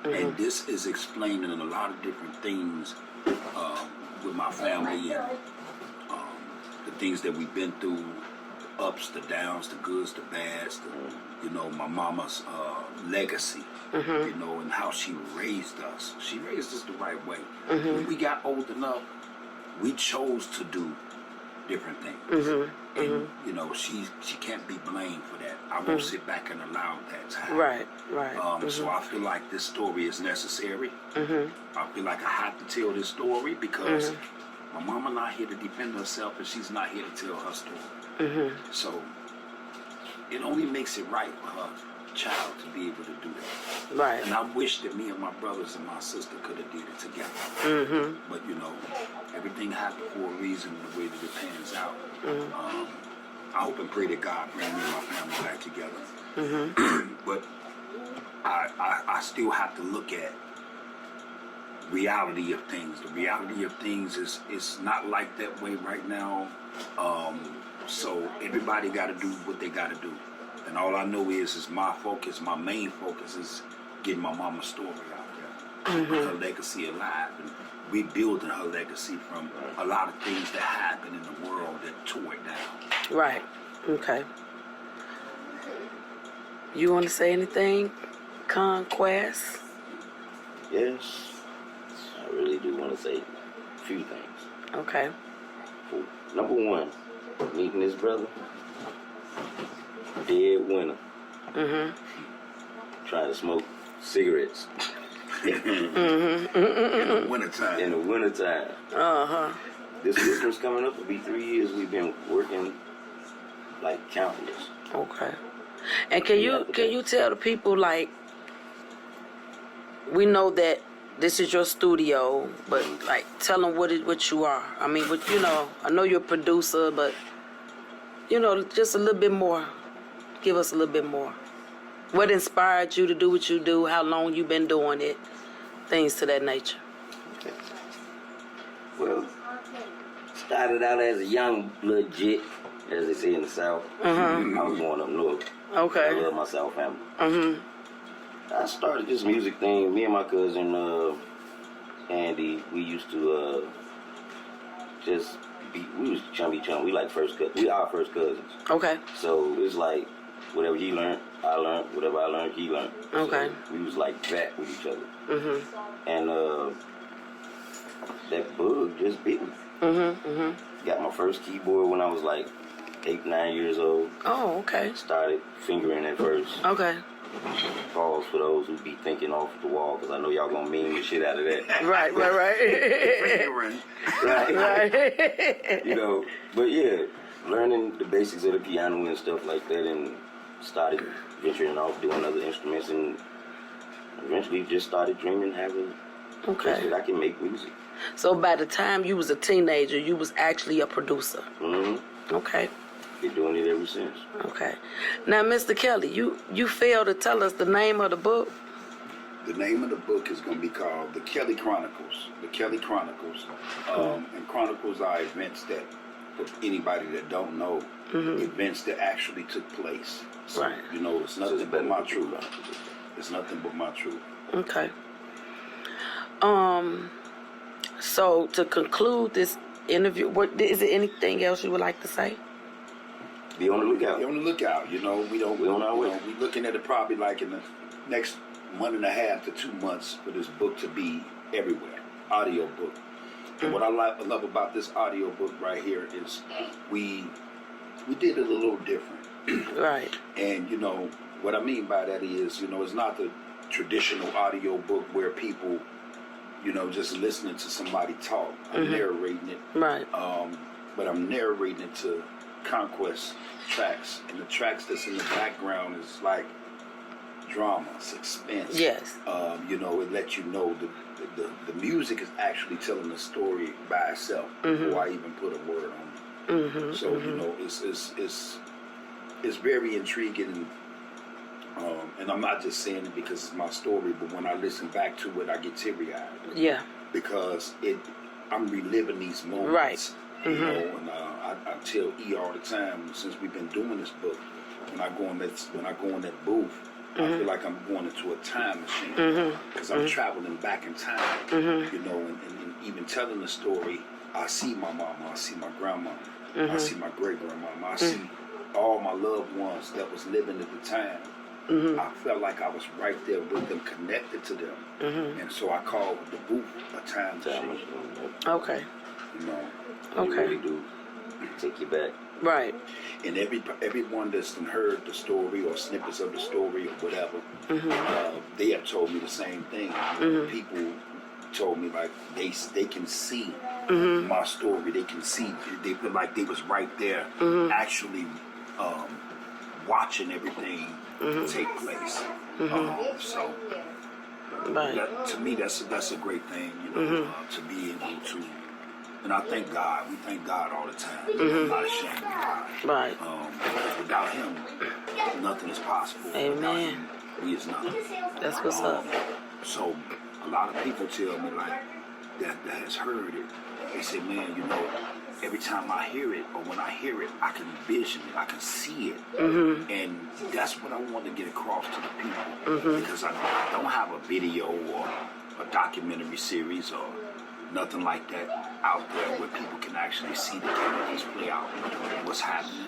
And this is explaining a lot of different things with my family and the things that we've been through, the ups, the downs, the goods, the bads, my mama's legacy, and how she raised us. She raised us the right way. When we got old enough, we chose to do different things. And, she can't be blamed for that. I won't sit back and allow that to happen. Right. So I feel like this story is necessary. I feel like I have to tell this story because my mama not here to defend herself and she's not here to tell her story. So it only makes it right for her child to be able to do that. Right. And I wish that me and my brothers and my sister could have did it together. But everything happened for a reason, the way that it pans out. I hope and pray that God bring me and my family back together. But I still have to look at reality of things. The reality of things is not like that way right now. So everybody got to do what they got to do. And all I know is my focus, my main focus is getting my mama's story out there. Her legacy alive. And rebuilding her legacy from a lot of things that happened in the world that tore it down. Right. Okay. You want to say anything, Konquest? Yes. I really do want to say a few things. Okay. Number one, meeting this brother, dead winner. Trying to smoke cigarettes. In the wintertime. In the wintertime. This Christmas coming up will be 3 years we've been working like countless. Okay. And can you tell the people, like, we know that this is your studio, but like tell them what you are. I mean, I know you're a producer, but just a little bit more. Give us a little bit more. What inspired you to do what you do? How long you been doing it? Things to that nature. Okay. Well, started out as a young blood jit, as they say in the South. I was born up north. Okay. I love my South family. I started this music thing. Me and my cousin Andy, we used to we was chummy. We like first cousins. We are first cousins. Okay. So it's like whatever he learned, I learned. Whatever I learned, he learned. Okay. So we was like that with each other. And that bug just bit me. Got my first keyboard when I was like 8, 9 years old. Oh, okay. Started fingering at first. Okay. Pause for those who be thinking off the wall, because I know y'all gonna meme the shit out of that. Right. Fingering. Right. But yeah, learning the basics of the piano and stuff like that, and started venturing off doing other instruments, and eventually just started dreaming, having that I can make music. So by the time you was a teenager, you was actually a producer. Okay. Been doing it ever since. Okay. Now, Mr. Kelly, you failed to tell us the name of the book. The name of the book is going to be called The Kelly Chronicles. The Kelly Chronicles. And chronicles are events that, for anybody that don't know, events that actually took place. So, right. It's nothing but my truth. It's nothing but my truth. Okay. So to conclude this interview, is there anything else you would like to say? Be on the lookout. Be on the lookout. We on our way. We're looking at it probably like in the next 1.5 to 2 months for this book to be everywhere. Audio book. And what I love about this audio book right here is we did it a little different. Right. And what I mean by that is, it's not the traditional audio book where people, just listening to somebody talk. I'm narrating it. Right. But I'm narrating it to Konquest tracks, and the tracks that's in the background is like drama, suspense. Yes. It lets you know the music is actually telling the story by itself before I even put a word on it. So it's very intriguing, and I'm not just saying it because it's my story, but when I listen back to it, I get teary-eyed. Yeah. Because I'm reliving these moments. Right. And I tell E all the time, since we've been doing this book, when I go in that booth, I feel like I'm going into a time machine because I'm traveling back in time, you know, and even telling the story. I see my mama, I see my grandma, I see my great grandmama, I see all my loved ones that was living at the time. I felt like I was right there with them, connected to them, and so I called the booth a time machine. Okay. You know, You Okay. really do take you back. Right. and everyone that's heard the story or snippets of the story or whatever, they have told me the same thing. People told me like they can see my story. They can see. They feel like they was right there, actually watching everything take place. So Right. to me, that's a great thing. You know, to be able to. And I thank God. We thank God all the time. I'm not ashamed of God. Right. Because without Him, nothing is possible. Amen. Without Him, we is nothing. That's what's up. So a lot of people tell me like that has heard it. They say, man, you know, every time I hear it or when I hear it, I can envision it, I can see it, and that's what I want to get across to the people because I don't have a video or a documentary series or nothing like that out there where people can actually see the characters play out what's happening.